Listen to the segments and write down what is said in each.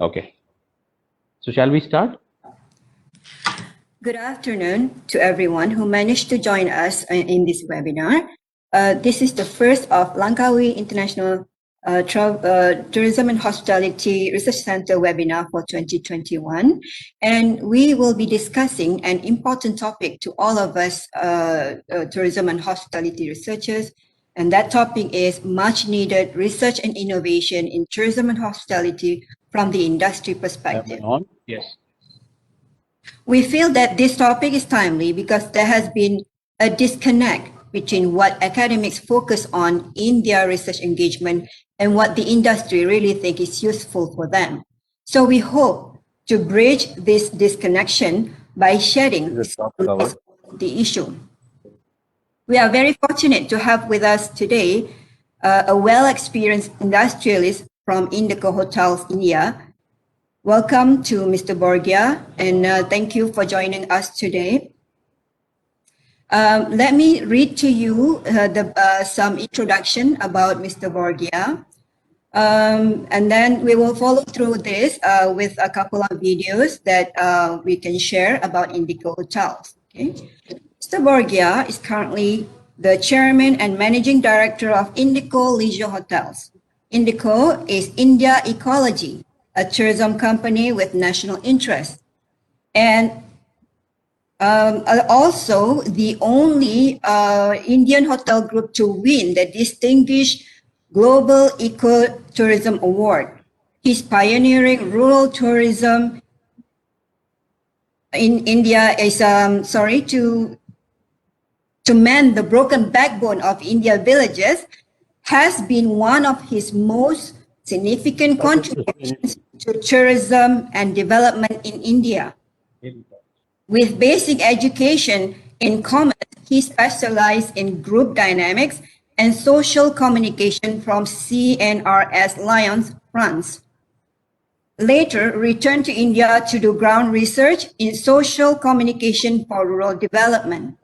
Okay. So shall we start? Good afternoon to everyone who managed to join us in this webinar. This is the first of Langkawi International Tourism and Hospitality Research Center webinar for 2021. And we will be discussing an important topic to all of us tourism and hospitality researchers. And that topic is much needed research and innovation in tourism and hospitality from the industry perspective. Yes. We feel that this topic is timely because there has been a disconnect between what academics focus on in their research engagement and what the industry really think is useful for them. So we hope to bridge this disconnection by shedding the issue. We are very fortunate to have with us today a well-experienced industrialist from Indico Hotels, India. Welcome to Mr. Borgia, and thank you for joining us today. Let me read to you some introduction about Mr. Borgia, and then we will follow through this with a couple of videos that we can share about Indico Hotels. Okay? Mr. Borgia is currently the chairman and managing director of Indico Leisure Hotels. Indico is India Ecology, a tourism company with national interest, and also the only Indian hotel group to win the distinguished Global Eco-Tourism Award. He's pioneering rural tourism in India to mend the broken backbone of India villages has been one of his most significant contributions to tourism and development in India. With basic education in commerce, he specialized in group dynamics and social communication from CNRS Lyons, France. Later, returned to India to do ground research in social communication for rural development.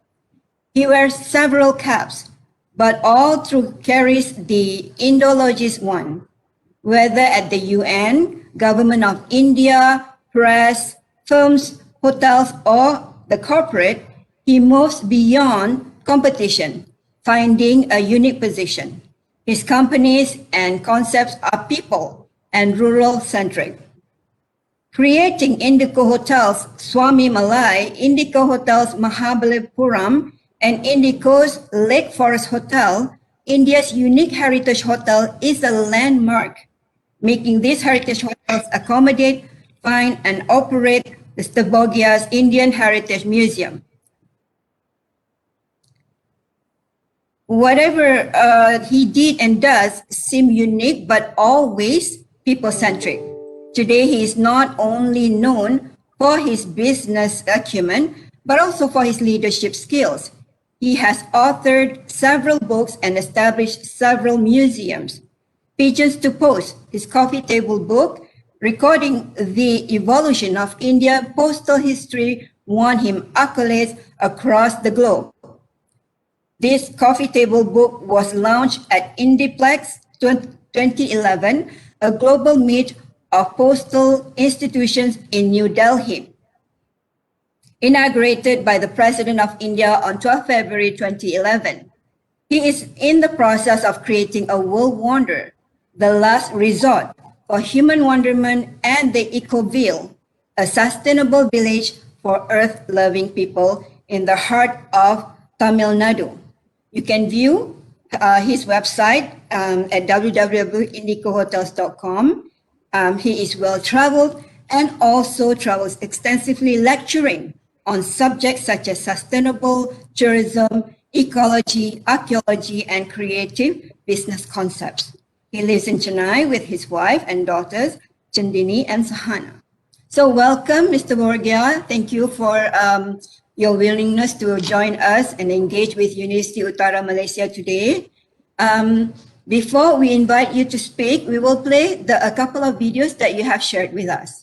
He wears several caps, but all through carries the Indologist one. Whether at the UN, Government of India, press, firms, hotels, or the corporate, he moves beyond competition, finding a unique position. His companies and concepts are people and rural-centric. Creating Indico Hotels Swami Malai, Indico Hotels Mahabalipuram, and Indico's Lake Forest Hotel, India's unique heritage hotel, is a landmark, making these heritage hotels accommodate, fund, and operate the Borgia's Indian Heritage Museum. Whatever he did and does seem unique, but always people-centric. Today, he is not only known for his business acumen, but also for his leadership skills. He has authored several books and established several museums. Pigeons to Post, his coffee table book, recording the evolution of India postal history, won him accolades across the globe. This coffee table book was launched at Indiplex 2011, a global meet of postal institutions in New Delhi. Inaugurated by the President of India on 12 February 2011. He is in the process of creating a world wonder, the last resort for human wonderment, and the Ecoville, a sustainable village for earth-loving people in the heart of Tamil Nadu. You can view his website at www.indicohotels.com. He is well-traveled and also travels extensively lecturing on subjects such as sustainable tourism, ecology, archaeology, and creative business concepts. He lives in Chennai with his wife and daughters, Chandini and Sahana. So welcome, Mr. Borgia. Thank you for your willingness to join us and engage with Universiti Utara, Malaysia today. Before we invite you to speak, we will play a couple of videos that you have shared with us.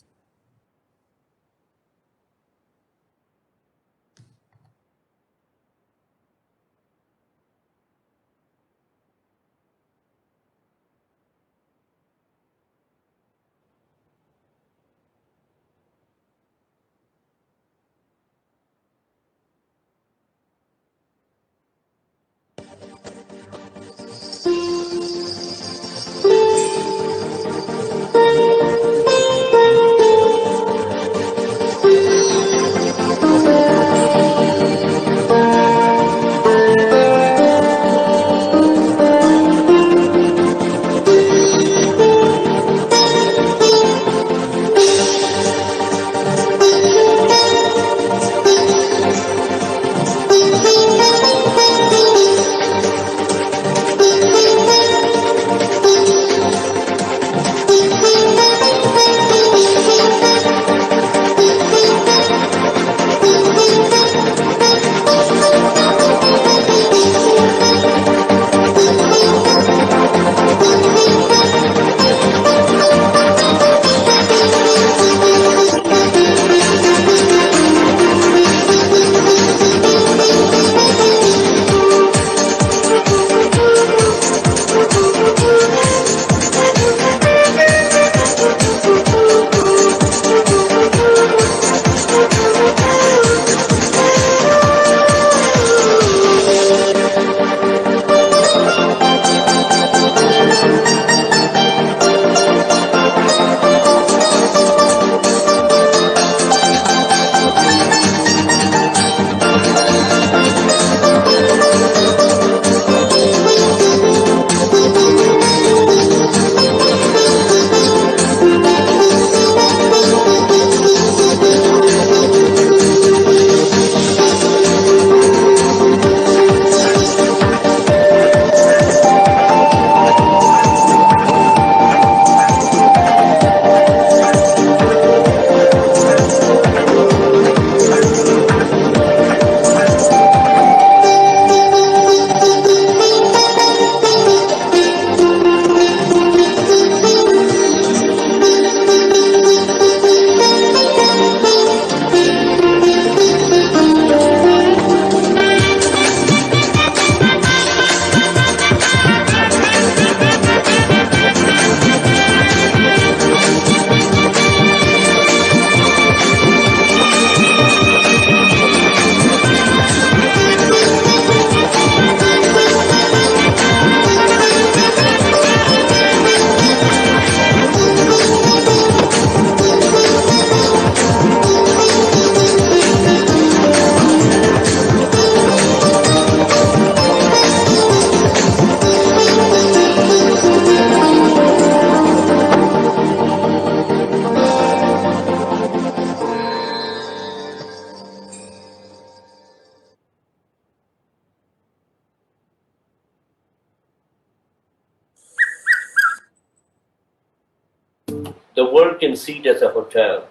The world can see it as a hotel,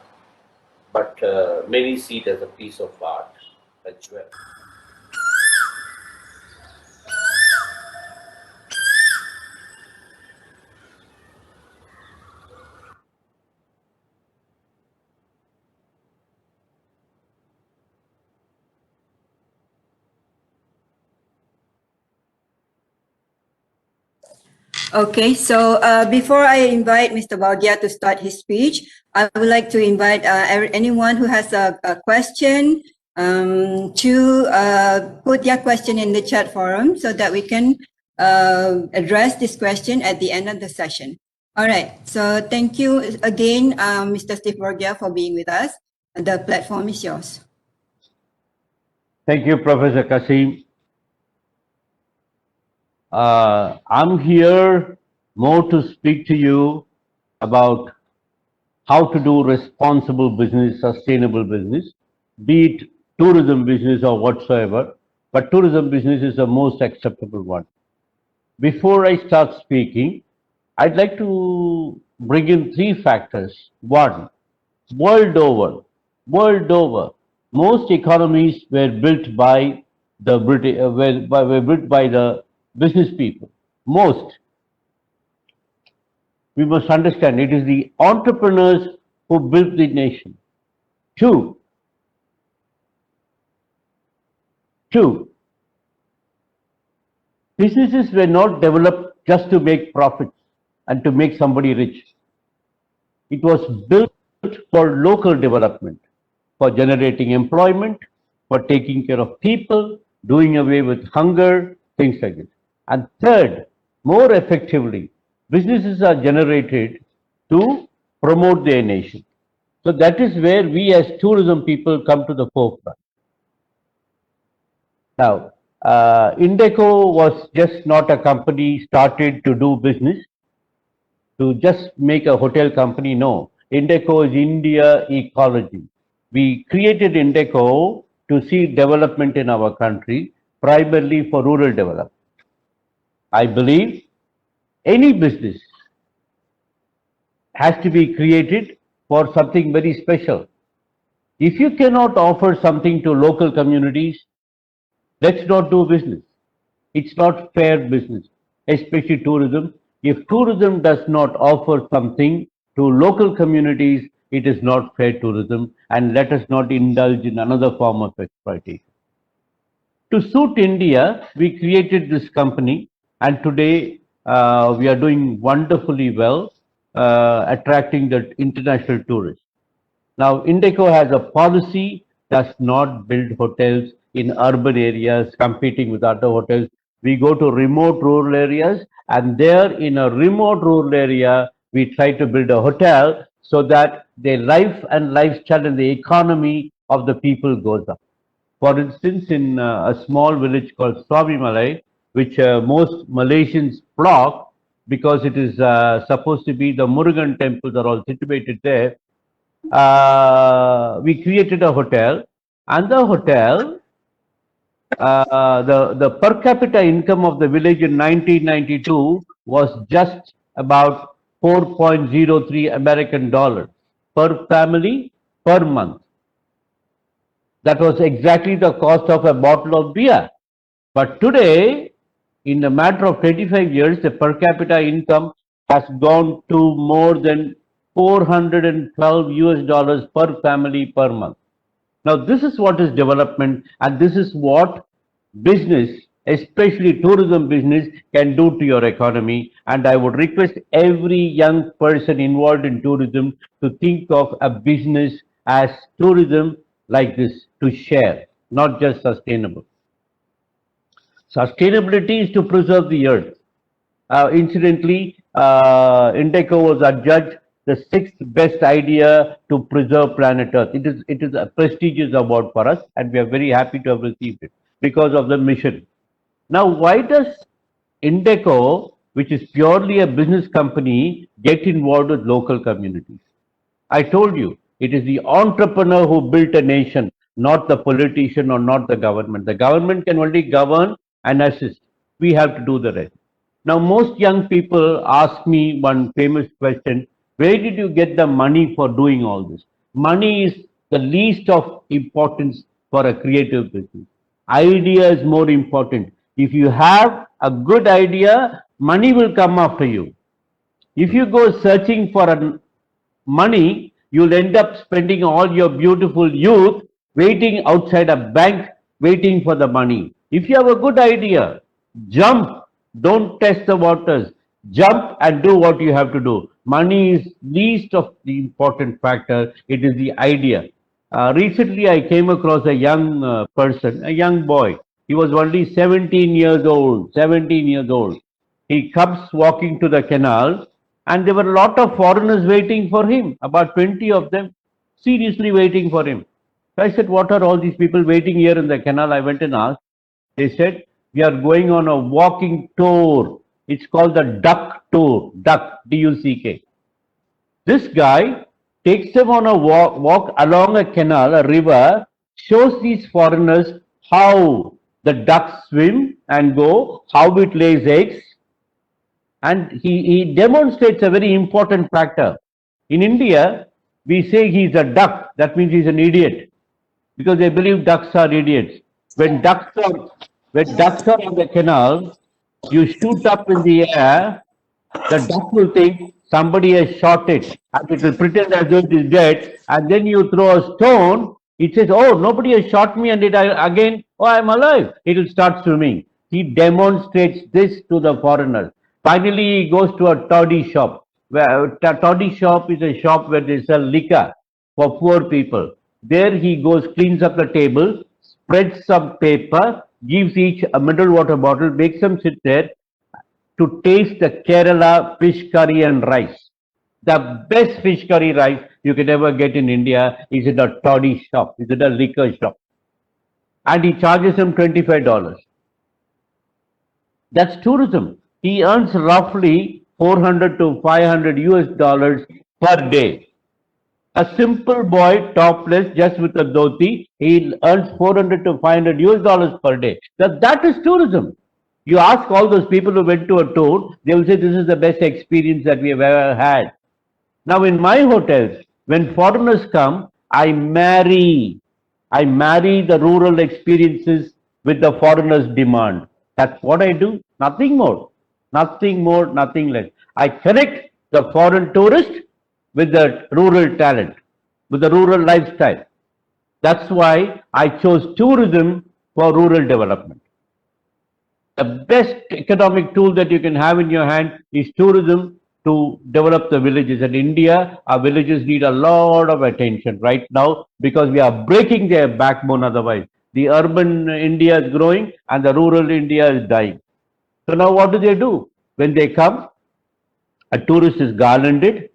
but many see it as a piece of art, a jewel. Okay, so before I invite Mr. Bahagia to start his speech, I would like to invite anyone who has a question to put their question in the chat forum so that we can address this question at the end of the session. All right, so thank you again, Mr. Steve Bahagia, for being with us. The platform is yours. Thank you, Professor Kasim. I'm here more to speak to you about how to do responsible business, sustainable business, be it tourism business or whatsoever, but tourism business is the most acceptable one. Before I start speaking, I'd like to bring in three factors. One, world over, most economies were built by the British, were built by the business people. Most, we must understand, it is the entrepreneurs who built the nation. Two, businesses were not developed just to make profits and to make somebody rich. It was built for local development, for generating employment, for taking care of people, doing away with hunger, things like this. And third, more effectively, businesses are generated to promote their nation. So that is where we as tourism people come to the forefront. Now, Indeco was just not a company started to do business, to just make a hotel company. No, Indeco is India ecology. We created Indeco to see development in our country, primarily for rural development. I believe any business has to be created for something very special. If you cannot offer something to local communities, let's not do business. It's not fair business, especially tourism. If tourism does not offer something to local communities, it is not fair tourism, and let us not indulge in another form of exploitation. To suit India, we created this company, and today we are doing wonderfully well, attracting the international tourists. Now, Indeco has a policy, does not build hotels in urban areas competing with other hotels. We go to remote rural areas, and there in a remote rural area, we try to build a hotel so that the life and lifestyle and the economy of the people goes up. For instance, in a small village called Malay, which most Malaysians flock because it is supposed to be the Murugan temples are all situated there. We created a hotel, and the hotel, the per capita income of the village in 1992 was just about 4.03 American dollars per family per month. That was exactly the cost of a bottle of beer. But today, in a matter of 25 years, the per capita income has gone to more than 412 US dollars per family per month. Now, this is what is development, and this is what business, especially tourism business, can do to your economy. And I would request every young person involved in tourism to think of a business as tourism like this, to share, not just sustainable. Sustainability is to preserve the earth. Incidentally, Indeco was adjudged the 6th best idea to preserve planet Earth. It is a prestigious award for us, and we are very happy to have received it because of the mission. Now, why does Indeco, which is purely a business company, get involved with local communities? I told you, it is the entrepreneur who built a nation, not the politician or not the government. The government can only govern and assist. We have to do the rest. Now, most young people ask me one famous question, Where did you get the money for doing all this? Money is the least of importance for a creative business. Idea is more important. If you have a good idea, money will come after you. If you go searching for money, you'll end up spending all your beautiful youth waiting outside a bank, waiting for the money. If you have a good idea, jump, don't test the waters. Jump and do what you have to do. Money is least of the important factor. It is the idea. Recently, I came across a young person, a young boy. He was only 17 years old. 17 years old. He comes walking to the canal, and there were a lot of foreigners waiting for him, about 20 of them, seriously waiting for him. So I said, what are all these people waiting here in the canal? I went and asked. They said, we are going on a walking tour. It's called the duck tour, duck, D-U-C-K. This guy takes them on a walk along a canal, a river, shows these foreigners how the ducks swim and go, how it lays eggs, and he demonstrates a very important factor. In India, we say he's a duck, that means he's an idiot, because they believe ducks are idiots. When ducks are on the canal, you shoot up in the air, the duck will think somebody has shot it, and it will pretend as though it is dead, and then you throw a stone, it says, oh, nobody has shot me, and again, oh, I'm alive. It will start swimming. He demonstrates this to the foreigners. Finally, he goes to a toddy shop. A toddy shop is a shop where they sell liquor for poor people. There he goes, cleans up the table, spreads some paper, gives each a mineral water bottle, makes them sit there to taste the Kerala fish curry and rice. The best fish curry rice you can ever get in India is in a toddy shop, is in a liquor shop. And he charges them $25. That's tourism. He earns roughly 400 to 500 US dollars per day. A simple boy, topless, just with a dhoti, he earns 400 to 500 US dollars per day. That is tourism. You ask all those people who went to a tour, they will say this is the best experience that we have ever had. Now in my hotels, when foreigners come, I marry the rural experiences with the foreigners' demand. That's what I do. Nothing more. Nothing more, nothing less. I connect the foreign tourist with the rural talent, with the rural lifestyle. That's why I chose tourism for rural development. The best economic tool that you can have in your hand is tourism to develop the villages. In India, our villages need a lot of attention right now because we are breaking their backbone otherwise. The urban India is growing and the rural India is dying. So now what do? When they come, a tourist is garlanded.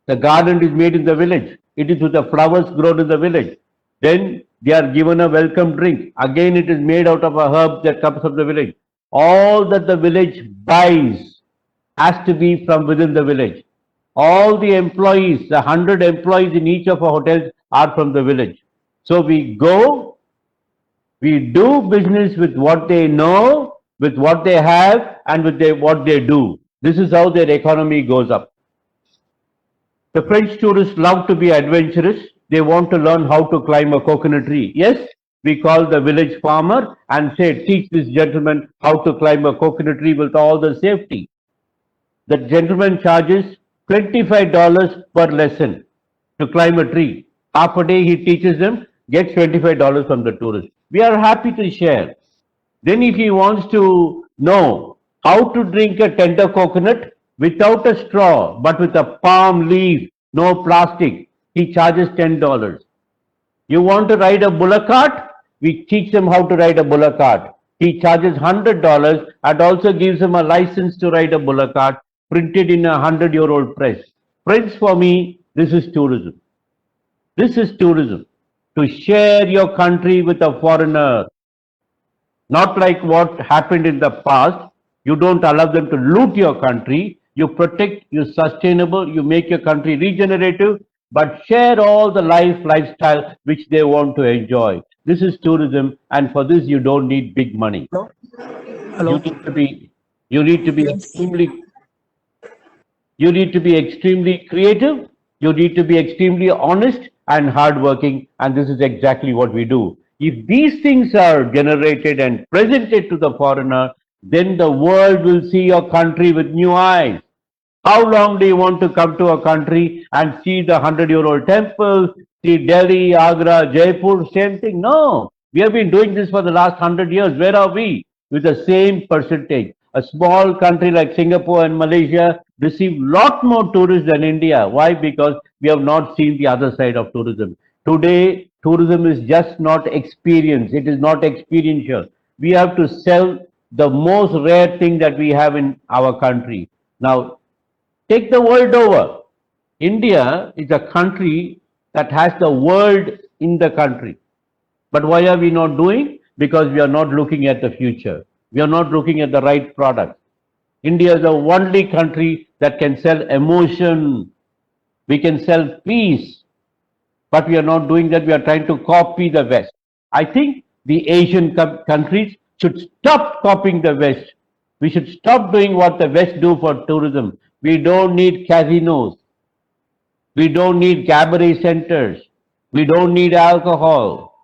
The garland is made in the village. It is with the flowers grown in the village. Then they are given a welcome drink. Again, it is made out of a herb that comes from the village. All that the village buys has to be from within the village. All the employees, the 100 employees in each of our hotels are from the village. So we go, we do business with what they know, with what they have, and with what they do. This is how their economy goes up. The French tourists love to be adventurous. They want to learn how to climb a coconut tree. Yes, we call the village farmer and say, teach this gentleman how to climb a coconut tree with all the safety. The gentleman charges $25 per lesson to climb a tree. Half a day he teaches them, gets $25 from the tourist. We are happy to share. Then if he wants to know how to drink a tender coconut without a straw, but with a palm leaf, no plastic, he charges $10. You want to ride a bullock cart? We teach them how to ride a bullock cart. He charges $100 and also gives him a license to ride a bullock cart printed in a 100-year-old press. Friends, for me, this is tourism. This is tourism. To share your country with a foreigner. Not like what happened in the past. You don't allow them to loot your country. You protect, you sustainable, you make your country regenerative, but share all the lifestyle which they want to enjoy. This is tourism, and for this you don't need big money. Hello. You need to be extremely. You need to be extremely creative. You need to be extremely honest and hardworking. And this is exactly what we do. If these things are generated and presented to the foreigner, then the world will see your country with new eyes. How long do you want to come to a country and see the 100-year-old temple, see Delhi, Agra, Jaipur, same thing? No. We have been doing this for the last 100 years. Where are we? With the same percentage. A small country like Singapore and Malaysia receive lot more tourists than India. Why? Because we have not seen the other side of tourism. Today, tourism is just not experience. It is not experiential. We have to sell the most rare thing that we have in our country. Now, take the world over. India is a country that has the world in the country. But why are we not doing? Because we are not looking at the future. We are not looking at the right product. India is the only country that can sell emotion. We can sell peace. But we are not doing that. We are trying to copy the West. I think the Asian countries should stop copying the West. We should stop doing what the West do for tourism. We don't need casinos. We don't need cabaret centers. We don't need alcohol.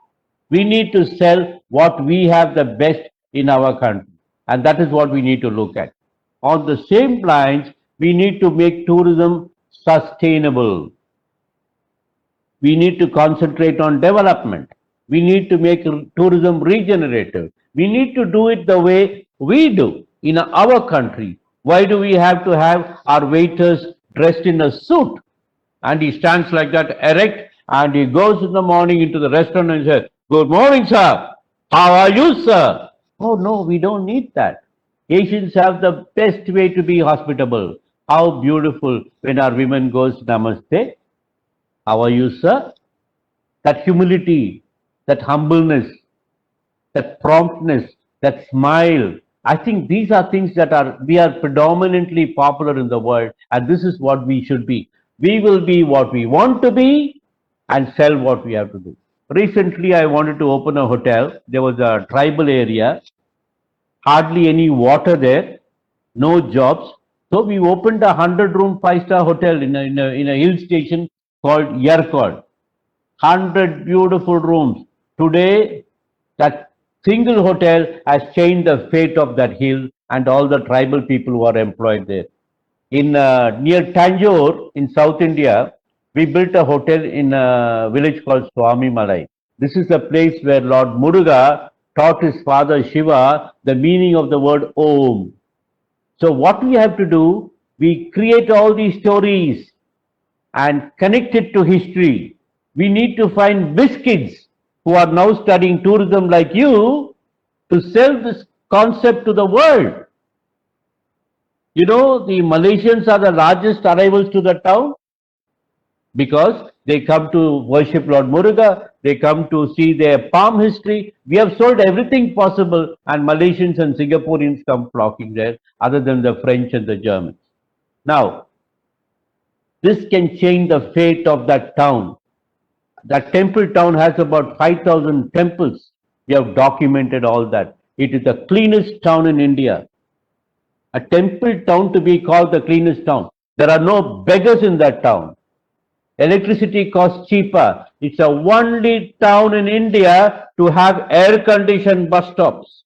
We need to sell what we have the best in our country. And that is what we need to look at. On the same lines, we need to make tourism sustainable. We need to concentrate on development. We need to make tourism regenerative. We need to do it the way we do in our country. Why do we have to have our waiters dressed in a suit? And he stands like that erect and he goes in the morning into the restaurant and says, "Good morning, sir. How are you, sir?" Oh, no, we don't need that. Asians have the best way to be hospitable. How beautiful when our women goes, "Namaste. How are you, sir?" That humility, that humbleness, that promptness, that smile. I think these are things that we are predominantly popular in the world, and this is what we should be. We will be what we want to be and sell what we have to do. Recently, I wanted to open a hotel. There was a tribal area, hardly any water there, no jobs. So we opened a 100-room 5-star hotel in a hill station called Yerkod. 100 beautiful rooms. Today, that single hotel has changed the fate of that hill and all the tribal people who are employed there. In near Tanjore in South India, we built a hotel in a village called Swami Malai. This is the place where Lord Muruga taught his father Shiva the meaning of the word Om. So what we have to do, we create all these stories and connect it to history. We need to find biscuits who are now studying tourism like you to sell this concept to the world. You know, the Malaysians are the largest arrivals to the town because they come to worship Lord Muruga, they come to see their palm history. We have sold everything possible and Malaysians and Singaporeans come flocking there other than the French and the Germans. Now, this can change the fate of that town. That temple town has about 5,000 temples. We have documented all that. It is the cleanest town in India. A temple town to be called the cleanest town. There are no beggars in that town. Electricity costs cheaper. It's the only town in India to have air-conditioned bus stops.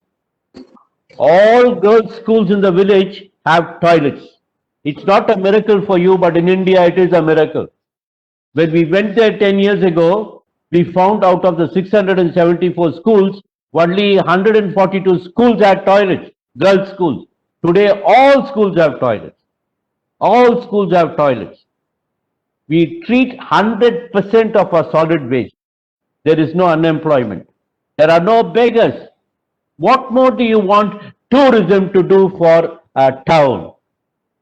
All girls' schools in the village have toilets. It's not a miracle for you, but in India it is a miracle. When we went there 10 years ago, we found out of the 674 schools, only 142 schools had toilets, girls' schools. Today, all schools have toilets. All schools have toilets. We treat 100% of our solid waste. There is no unemployment. There are no beggars. What more do you want tourism to do for a town?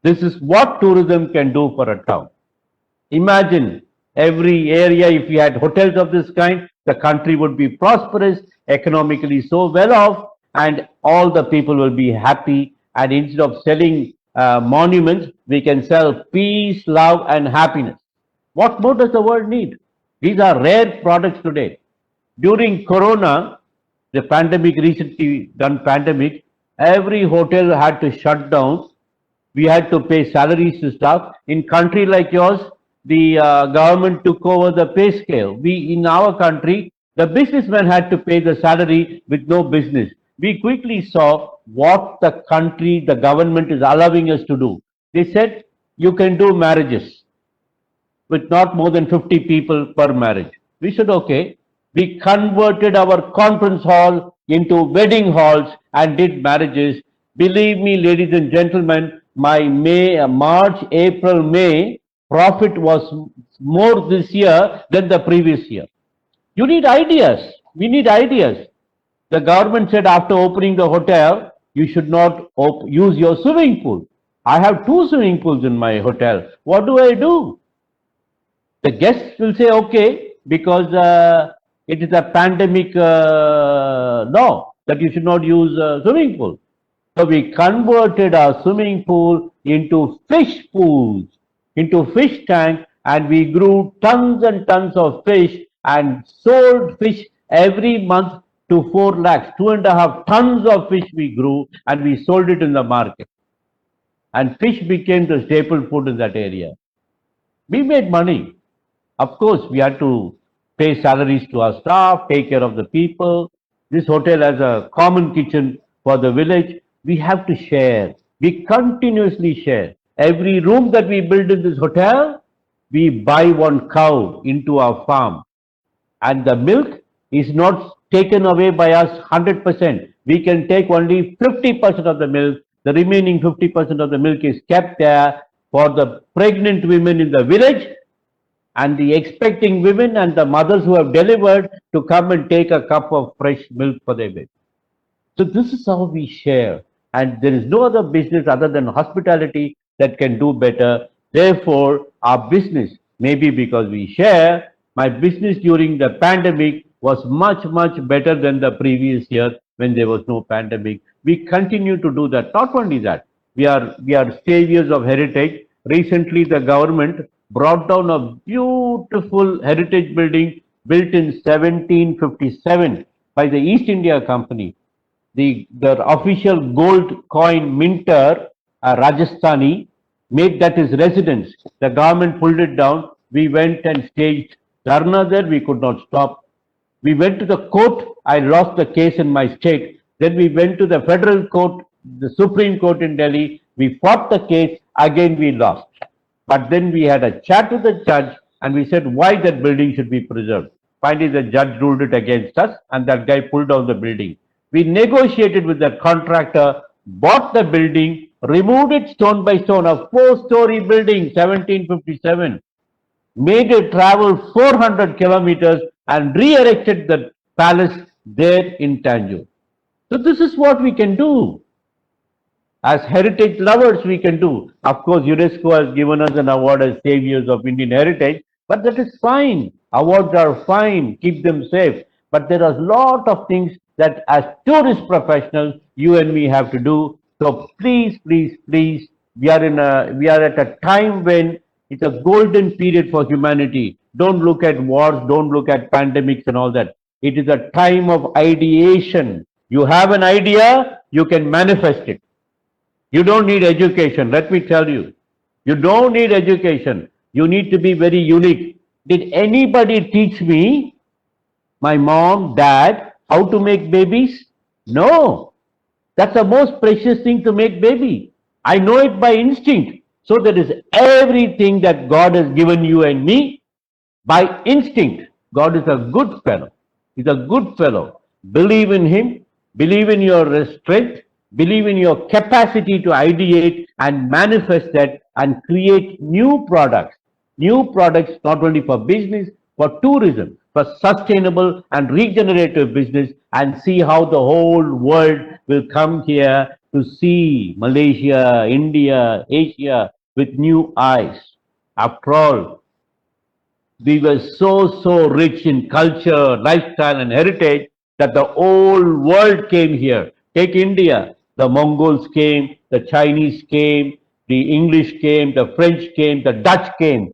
This is what tourism can do for a town. Imagine every area, if we had hotels of this kind, the country would be prosperous, economically so well off, and all the people will be happy. And instead of selling monuments, we can sell peace, love, and happiness. What more does the world need? These are rare products today. During Corona, the pandemic, recently done pandemic, every hotel had to shut down We had to pay salaries to staff. In country like yours, the government took over the pay scale. In our country, the businessman had to pay the salary with no business. We quickly saw what the country, the government is allowing us to do. They said, you can do marriages with not more than 50 people per marriage. We said, okay. We converted our conference hall into wedding halls and did marriages. Believe me, ladies and gentlemen, my March, April, May profit was more this year than the previous year. You need ideas. We need ideas. The government said after opening the hotel, you should not use your swimming pool. I have 2 swimming pools in my hotel. What do I do? The guests will say, okay, because it is a pandemic law that you should not use swimming pool. So we converted our swimming pool into fish pools, into fish tank, and we grew tons and tons of fish and sold fish every month to 4 lakhs. 2.5 tons of fish we grew and we sold it in the market. And fish became the staple food in that area. We made money. Of course, we had to pay salaries to our staff, take care of the people. This hotel has a common kitchen for the village. We have to share. We continuously share. Every room that we build in this hotel, we buy 1 cow into our farm. And the milk is not taken away by us 100%. We can take only 50% of the milk. The remaining 50% of the milk is kept there for the pregnant women in the village and the expecting women and the mothers who have delivered to come and take a cup of fresh milk for their baby. So this is how we share. And there is no other business other than hospitality that can do better. Therefore, our business, maybe because we share, my business during the pandemic was much, much better than the previous year when there was no pandemic. We continue to do that. Not only that, we are saviors of heritage. Recently, the government brought down a beautiful heritage building built in 1757 by the East India Company. The official gold coin minter, Rajasthani, made that his residence. The government pulled it down. We went and staged dharna there. We could not stop. We went to the court. I lost the case in my state. Then we went to the federal court, the Supreme Court in Delhi. We fought the case. Again, we lost. But then we had a chat with the judge and we said why that building should be preserved. Finally, the judge ruled it against us and that guy pulled down the building. We negotiated with that contractor, bought the building, removed it stone by stone, a 4-story building, 1757, made it travel 400 kilometers and re-erected the palace there in Tanjore. So this is what we can do. As heritage lovers, we can do. Of course, UNESCO has given us an award as saviors of Indian heritage, but that is fine. Awards are fine. Keep them safe. But there are a lot of things that as tourist professionals, you and me have to do. So please, please, please, we are at a time when it's a golden period for humanity. Don't look at wars, don't look at pandemics and all that. It is a time of ideation. You have an idea, you can manifest it. You don't need education, let me tell you. You don't need education. You need to be very unique. Did anybody teach me, my mom, dad, how to make babies? No. That's the most precious thing, to make baby. I know it by instinct. So there is everything that God has given you and me by instinct. God is a good fellow. He's a good fellow. Believe in Him. Believe in your strength. Believe in your capacity to ideate and manifest that and create new products. New products not only for business, for tourism, for sustainable and regenerative business, and see how the whole world will come here to see Malaysia, India, Asia with new eyes. After all, we were so rich in culture, lifestyle and heritage that the whole world came here. Take India. The Mongols came, the Chinese came, the English came, the French came, the Dutch came.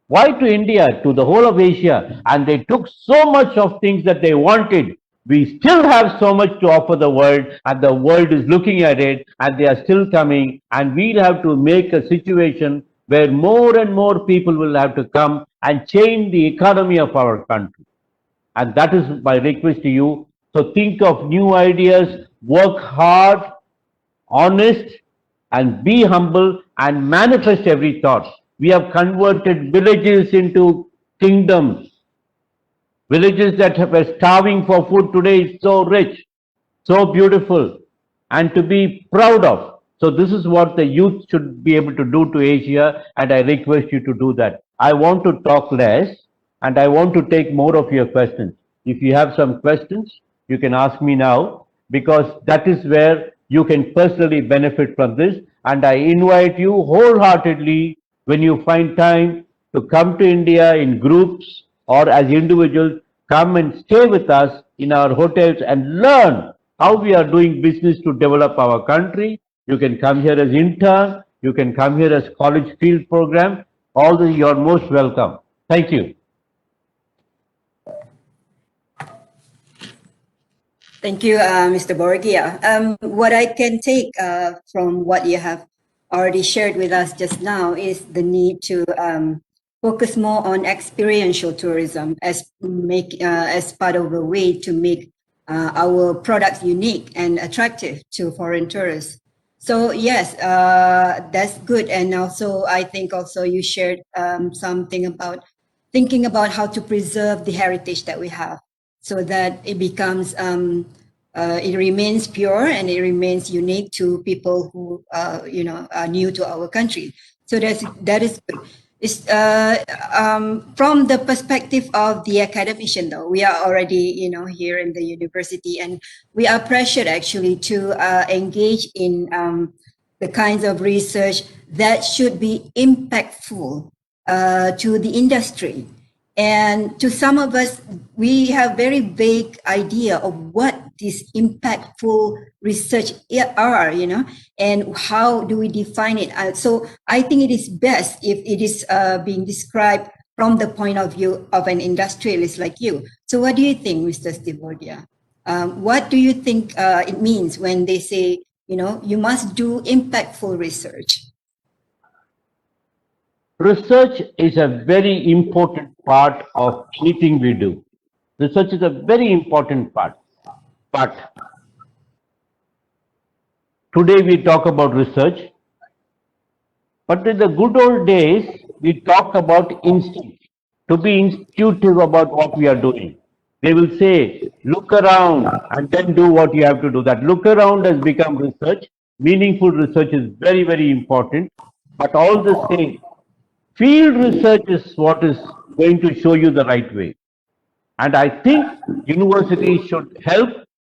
Why to India? To the whole of Asia. And they took so much of things that they wanted. We still have so much to offer the world, and the world is looking at it, and they are still coming, and we'll have to make a situation where more and more people will have to come and change the economy of our country. And that is my request to you. So think of new ideas, work hard, honest, and be humble and manifest every thought. We have converted villages into kingdoms. Villages that were starving for food today is so rich, so beautiful, and to be proud of. So this is what the youth should be able to do to Asia, and I request you to do that. I want to talk less, and I want to take more of your questions. If you have some questions, you can ask me now, because that is where you can personally benefit from this. And I invite you wholeheartedly, when you find time, to come to India in groups or as individuals, come and stay with us in our hotels and learn how we are doing business to develop our country. You can come here as intern, you can come here as college field program. All this, you're most welcome. Thank you. Thank you, Mr. Borgia. What I can take from what you have already shared with us just now is the need to focus more on experiential tourism as part of a way to make our products unique and attractive to foreign tourists. So yes, that's good. And also, I think also you shared something about thinking about how to preserve the heritage that we have, so that it becomes, it remains pure and it remains unique to people who, are new to our country. So that is good. It's, from the perspective of the academician, though, we are already, here in the university, and we are pressured actually to engage in the kinds of research that should be impactful to the industry. And to some of us, we have very vague idea of what this impactful research are, and how do we define it. So I think it is best if it is being described from the point of view of an industrialist like you. So what do you think, Mr. Stivordia? What do you think it means when they say, you must do impactful research? Research is a very important part of anything we do. Research is a very important part. But today we talk about research, but in the good old days, we talk about instinct, to be intuitive about what we are doing. They will say, look around and then do what you have to do. That look around has become research. Meaningful research is very, very important. But all the same, field research is what is going to show you the right way. And I think universities should help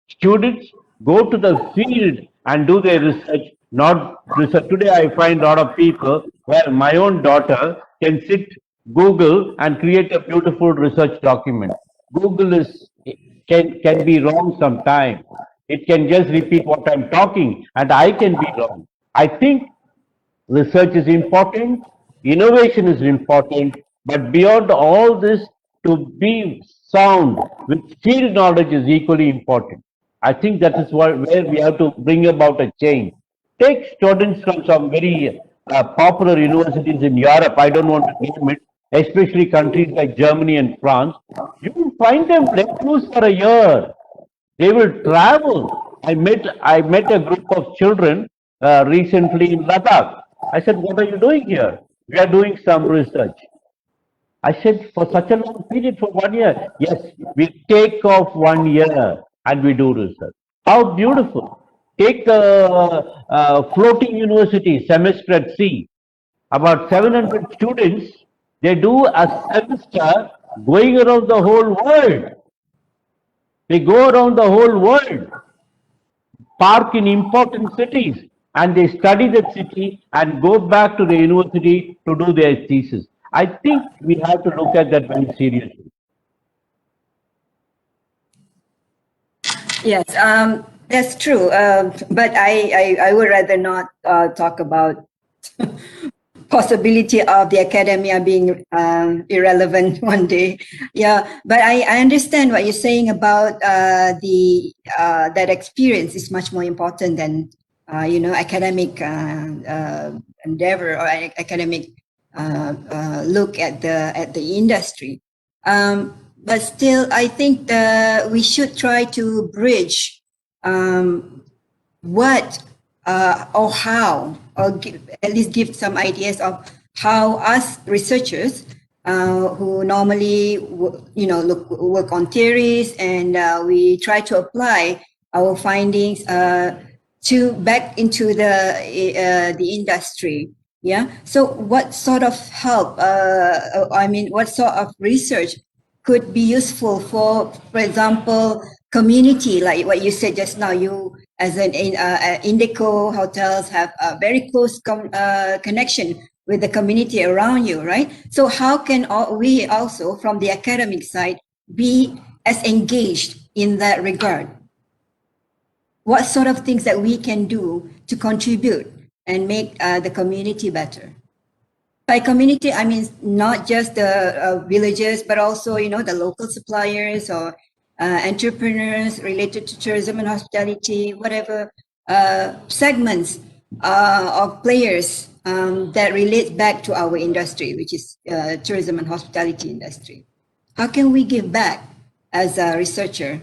students go to the field and do their research, not research. Today I find a lot of people where my own daughter can sit Google and create a beautiful research document. Google can be wrong sometimes. It can just repeat what I'm talking, and I can be wrong. I think research is important, innovation is important, but beyond all this, to be sound with field knowledge is equally important. I think that is where we have to bring about a change. Take students from some very popular universities in Europe, I don't want to name it, especially countries like Germany and France. You will find them let loose for a year. They will travel. I met a group of children recently in Ladakh. I said, what are you doing here? We are doing some research. I said, for such a long period, for 1 year? Yes, we take off 1 year and we do research. How beautiful. Take floating university semester at sea. About 700 students, they do a semester going around the whole world. They go around the whole world, park in important cities, and they study that city and go back to the university to do their thesis. I think we have to look at that very seriously. Yes, that's true. But I would rather not talk about possibility of the academia being irrelevant one day. Yeah, but I understand what you're saying about that experience is much more important than academic endeavor or academic look at the industry. But still, I think we should try to bridge what or how, or at least give some ideas of how us researchers who normally work on theories, and we try to apply our findings to back into the industry. Yeah. So what sort of help? What sort of research could be useful for example, community, like what you said just now? You, as an Indico hotels, have a very close connection with the community around you, right? So how can we also, from the academic side, be as engaged in that regard? What sort of things that we can do to contribute and make the community better? By community, I mean not just the villagers, but also, the local suppliers or entrepreneurs related to tourism and hospitality, whatever segments of players that relate back to our industry, which is tourism and hospitality industry. How can we give back as a researcher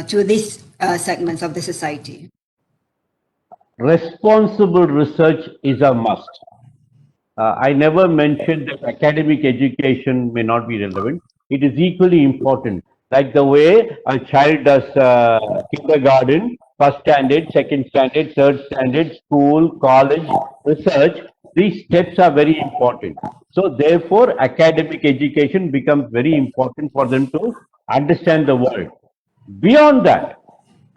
to these segments of the society? Responsible research is a must. I never mentioned that academic education may not be relevant. It is equally important. Like the way a child does kindergarten, first standard, second standard, third standard, school, college, research, these steps are very important. So therefore, academic education becomes very important for them to understand the world. Beyond that,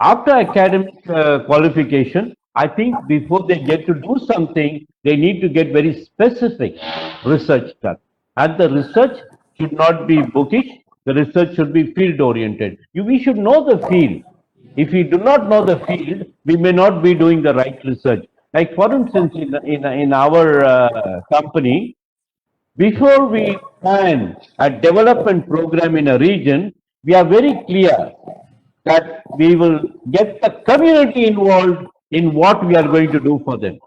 after academic qualification, I think before they get to do something, they need to get very specific research done. And the research should not be bookish, the research should be field oriented. We should know the field. If we do not know the field, we may not be doing the right research. Like for instance, in our company, before we plan a development program in a region, we are very clear that we will get the community involved in what we are going to do for them.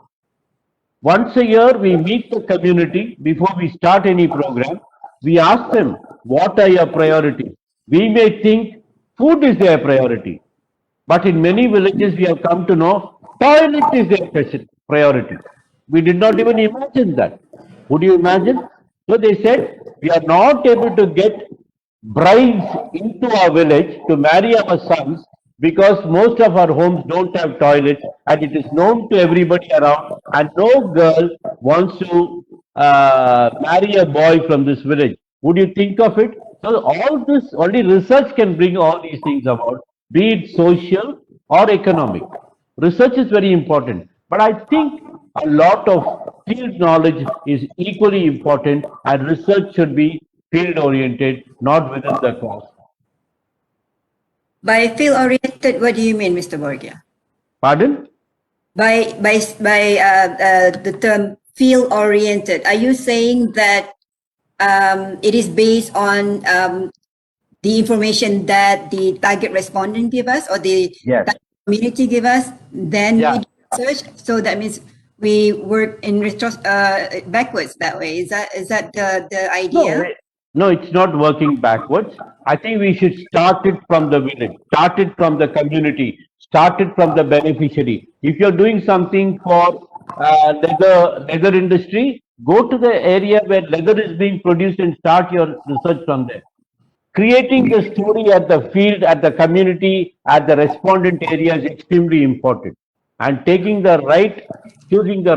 Once a year, we meet the community before we start any program. We ask them, what are your priorities? We may think food is their priority, but in many villages, we have come to know toilet is their priority. We did not even imagine that. Would you imagine? So they said, we are not able to get brides into our village to marry our sons because most of our homes don't have toilets, and it is known to everybody around, and no girl wants to marry a boy from this village. Would you think of it? So all this, only research can bring all these things about, be it social or economic. Research is very important, but I think a lot of field knowledge is equally important, and research should be field oriented, not within the course. By field oriented, what do you mean, Mr. Borgia? Pardon? By the term field oriented, are you saying that it is based on the information that the target respondent give us, or the community give us, then we do research? So that means we work in backwards that way. Is that the idea? No, it's not working backwards. I think we should start it from the village, start it from the community, start it from the beneficiary. If you're doing something for leather industry, go to the area where leather is being produced and start your research from there. Creating the story at the field, at the community, at the respondent area is extremely important. And choosing the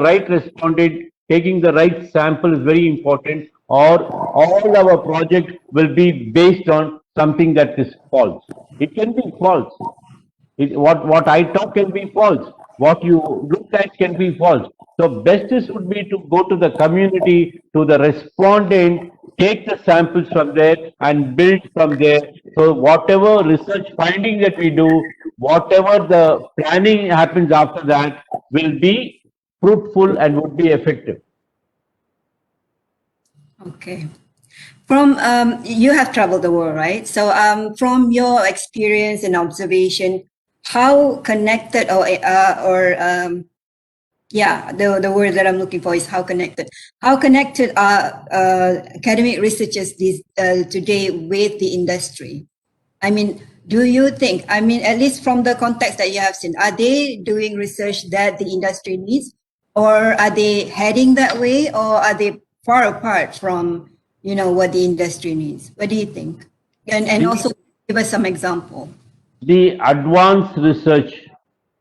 right respondent, taking the right sample is very important, or all our project will be based on something that is false. It can be false. What I talk can be false. What you look at can be false. So bestest would be to go to the community, to the respondent, take the samples from there and build from there. So whatever research finding that we do, whatever the planning happens after that will be fruitful and would be effective. Okay. From you have traveled the world, right? So from your experience and observation, how connected yeah, the word that I'm looking for is how connected. How connected are academic researchers today with the industry? I mean, do you think, I mean, at least from the context that you have seen, are they doing research that the industry needs, or are they heading that way, or are they far apart from, you know, what the industry needs? What do you think? And also give us some example. The advanced research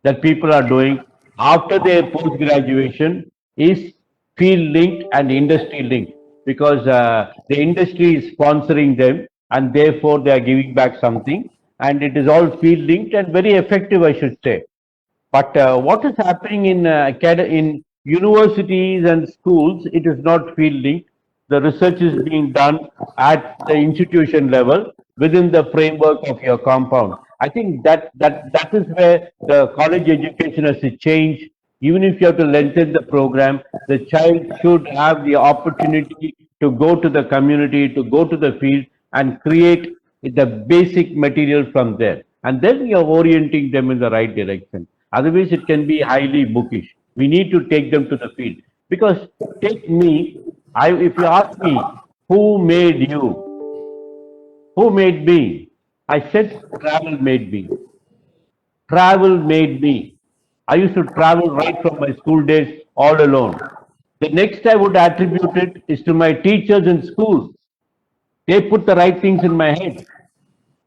that people are doing after their post graduation is field linked and industry linked, because the industry is sponsoring them and therefore they are giving back something, and it is all field linked and very effective, I should say. But what is happening in in universities and schools, it is not field linked. The research is being done at the institution level within the framework of your compound. I think that is where the college education has to change. Even if you have to lengthen the program, the child should have the opportunity to go to the community, to go to the field and create the basic material from there. And then you're orienting them in the right direction. Otherwise, it can be highly bookish. We need to take them to the field. Because take me, if you ask me, who made you? Who made me? I said, travel made me. Travel made me. I used to travel right from my school days all alone. The next I would attribute it is to my teachers in school. They put the right things in my head.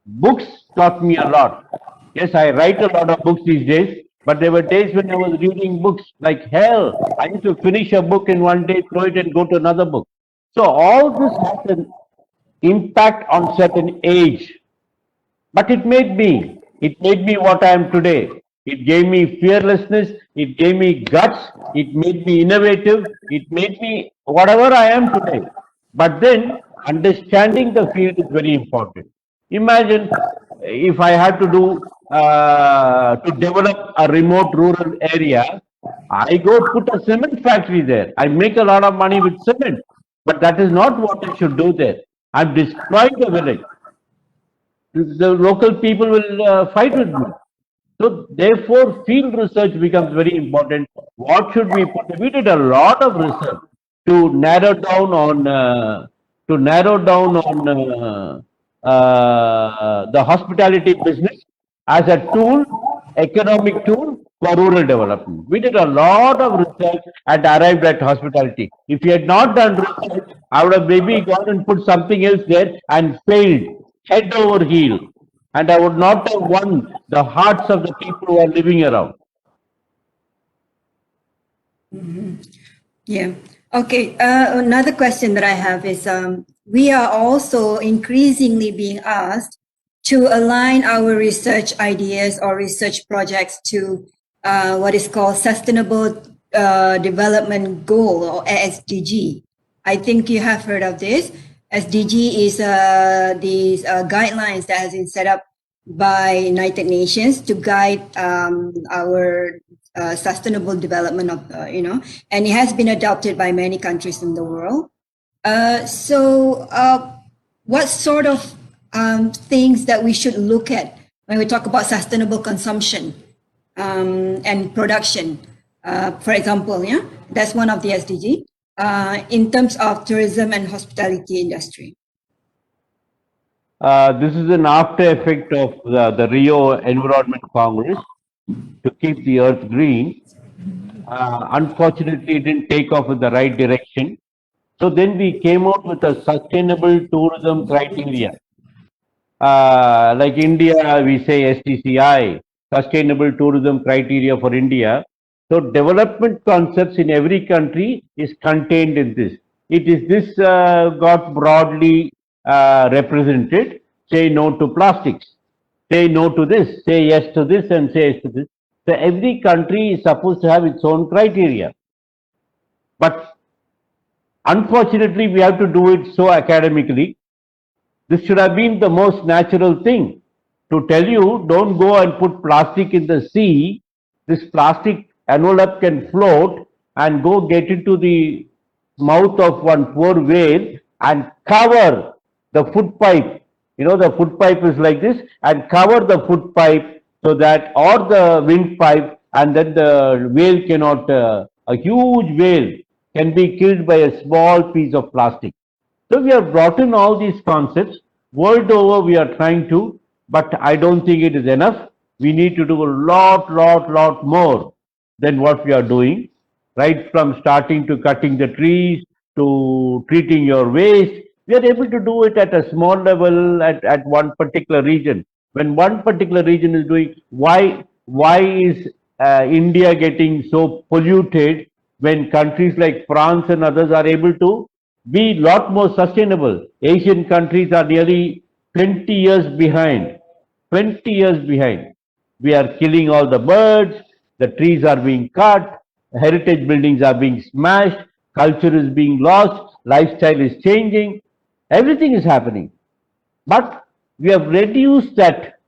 Books taught me a lot. Yes, I write a lot of books these days, but there were days when I was reading books like hell. I used to finish a book in one day, throw it, and go to another book. So all this has an impact on certain age, but it made me what I am today. It gave me fearlessness, it gave me guts, it made me innovative, it made me whatever I am today. But then understanding the field is very important. Imagine if I had to do to develop a remote rural area, I go put a cement factory there. I make a lot of money with cement, but that is not what I should do there. I'm destroying the village. The local people will fight with me. So therefore, field research becomes very important. What should we put? We did a lot of research to narrow down on the hospitality business as a tool, economic tool for rural development. We did a lot of research and arrived at hospitality. If we had not done research, I would have maybe gone and put something else there and failed head over heel, and I would not have won the hearts of the people who are living around. Yeah. Okay. Another question that I have is we are also increasingly being asked to align our research ideas or research projects to what is called Sustainable Development Goal, or SDG. I think you have heard of this. SDG is these guidelines that has been set up by United Nations to guide our sustainable development of, and it has been adopted by many countries in the world. So what sort of things that we should look at when we talk about sustainable consumption and production? For example, yeah, that's one of the SDG in terms of tourism and hospitality industry. This is an after effect of the Rio Environment Congress to keep the earth green. Unfortunately, it didn't take off in the right direction. So then we came out with a sustainable tourism criteria. Like India, we say STCI, Sustainable Tourism Criteria for India. So development concepts in every country is contained in this. It is this got broadly represented. Say no to plastics. Say no to this. Say yes to this and say yes to this. So every country is supposed to have its own criteria. But unfortunately, we have to do it so academically. This should have been the most natural thing to tell you, don't go and put plastic in the sea. This plastic envelope can float and go get into the mouth of one poor whale and cover the foot pipe. You know, the foot pipe is like this, and cover the foot pipe so that, or the wind pipe, and then the whale cannot, a huge whale can be killed by a small piece of plastic. So we have brought in all these concepts. World over we are trying to, but I don't think it is enough. We need to do a lot more than what we are doing, right from starting to cutting the trees to treating your waste. We are able to do it at a small level at one particular region. When one particular region is doing, why is India getting so polluted when countries like France and others are able to be a lot more sustainable? Asian countries are nearly 20 years behind. 20 years behind. We are killing all the birds, the trees are being cut, heritage buildings are being smashed, culture is being lost, lifestyle is changing, everything is happening. But we have reduced that.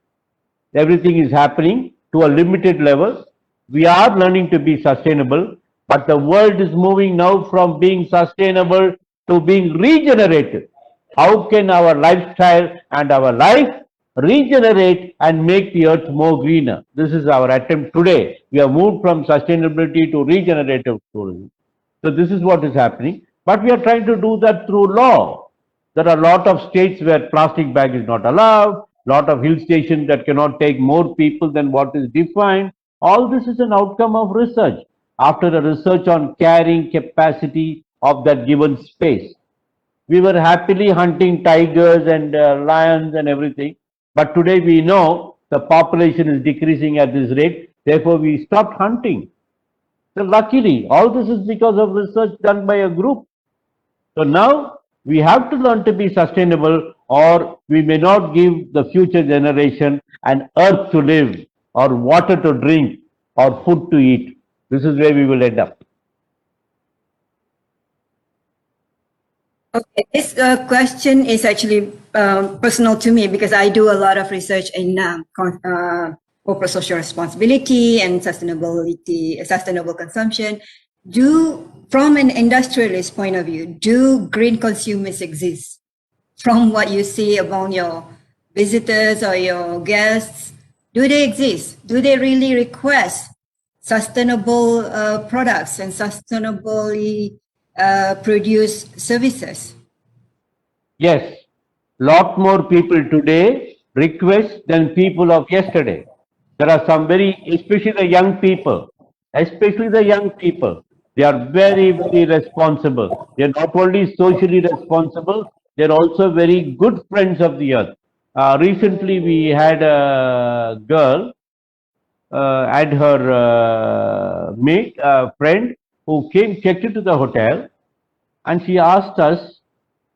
Everything is happening to a limited level. We are learning to be sustainable, but the world is moving now from being sustainable to being regenerative. How can our lifestyle and our life regenerate and make the earth more greener? This is our attempt today. We have moved from sustainability to regenerative tourism. So this is what is happening. But we are trying to do that through law. There are a lot of states where plastic bag is not allowed, lot of hill stations that cannot take more people than what is defined. All this is an outcome of research. After the research on carrying capacity of that given space, we were happily hunting tigers and lions and everything. But today we know the population is decreasing at this rate. Therefore, we stopped hunting. So luckily, all this is because of research done by a group. So now we have to learn to be sustainable, or we may not give the future generation an earth to live, or water to drink, or food to eat. This is where we will end up. Okay, this question is actually personal to me because I do a lot of research in corporate social responsibility and sustainability, sustainable consumption. From an industrialist point of view, do green consumers exist? From what you see among your visitors or your guests, do they exist? Do they really request sustainable products and sustainably produced services? Yes, lot more people today request than people of yesterday. There are some especially the young people, they are very responsible. They are not only socially responsible, they are also very good friends of the earth. Recently, we had a girl and her mate, friend, who checked into the hotel, and she asked us,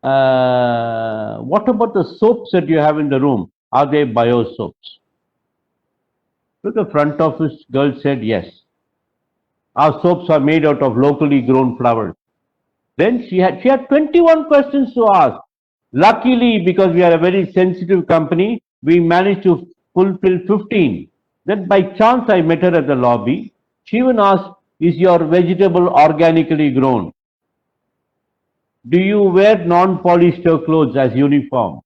what about the soaps that you have in the room? Are they bio soaps? So the front office girl said, yes. Our soaps are made out of locally grown flowers. Then she had 21 questions to ask. Luckily, because we are a very sensitive company, we managed to fulfill 15. Then by chance I met her at the lobby. She even asked, is your vegetable organically grown? Do you wear non-polyester clothes as uniform?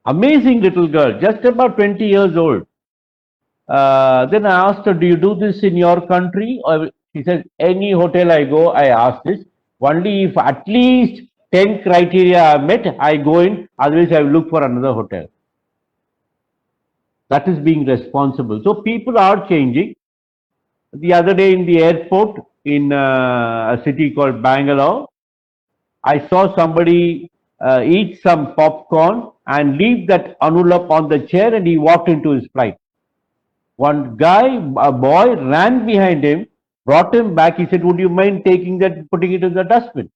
Amazing little girl, just about 20 years old. Then I asked her, do you do this in your country? Or she said, any hotel I go, I ask this. Only if at least 10 criteria are met, I go in. Otherwise, I will look for another hotel. That is being responsible. So people are changing. The other day in the airport in a city called Bangalore, I saw somebody eat some popcorn and leave that envelope on the chair, and he walked into his flight. One guy, a boy, ran behind him, brought him back. He said, would you mind taking that and putting it in the dustbin?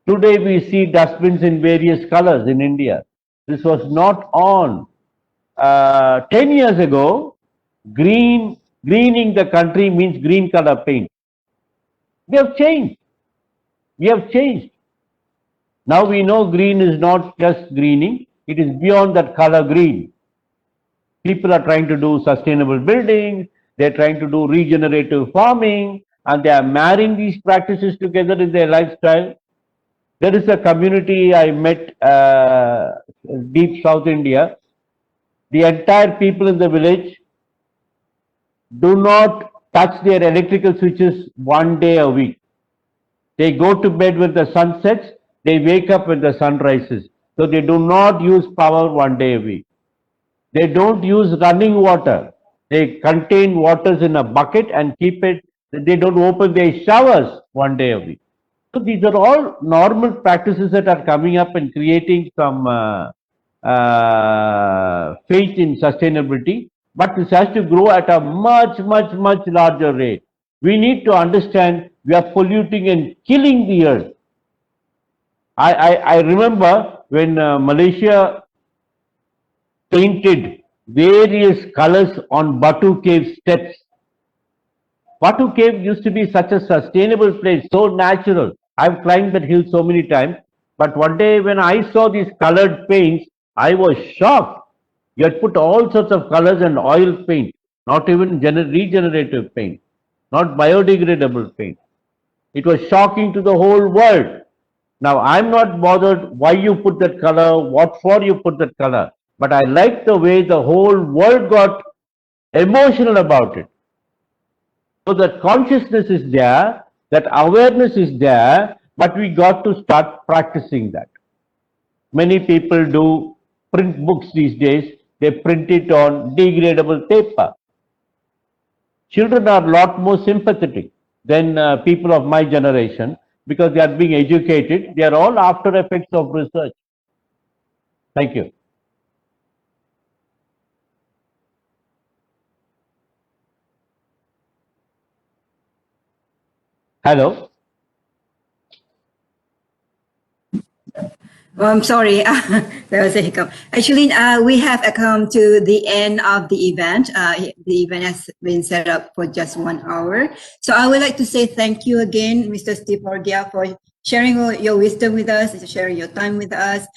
Today we see dustbins in various colors in India. This was not on. 10 years ago, greening the country means green color paint. We have changed. We have changed. Now we know green is not just greening, it is beyond that color green. People are trying to do sustainable buildings, they're trying to do regenerative farming, and they are marrying these practices together in their lifestyle. There is a community I met, deep South India. The entire people in the village do not touch their electrical switches one day a week. They go to bed when the sun sets, they wake up when the sun rises. So they do not use power one day a week. They don't use running water. They contain waters in a bucket and keep it. They don't open their showers one day a week. So these are all normal practices that are coming up and creating some faith in sustainability. But this has to grow at a much larger rate. We need to understand we are polluting and killing the earth. I remember when Malaysia painted various colors on Batu Cave steps. Batu Cave used to be such a sustainable place, so natural. I've climbed that hill so many times, but one day when I saw these colored paints, I was shocked. You had put all sorts of colors and oil paint, not even regenerative paint, not biodegradable paint. It was shocking to the whole world. Now, I'm not bothered why you put that color, what for you put that color, but I like the way the whole world got emotional about it. So that consciousness is there, that awareness is there, but we got to start practicing that. Many people do print books these days, they print it on degradable paper. Children are a lot more sympathetic than people of my generation because they are being educated. They are all after effects of research. Thank you. Hello. Oh, I'm sorry, there was a hiccup. Actually, we have come to the end of the event. The event has been set up for just 1 hour. So I would like to say thank you again, Mr. Steve Ordia, for sharing your wisdom with us, sharing your time with us.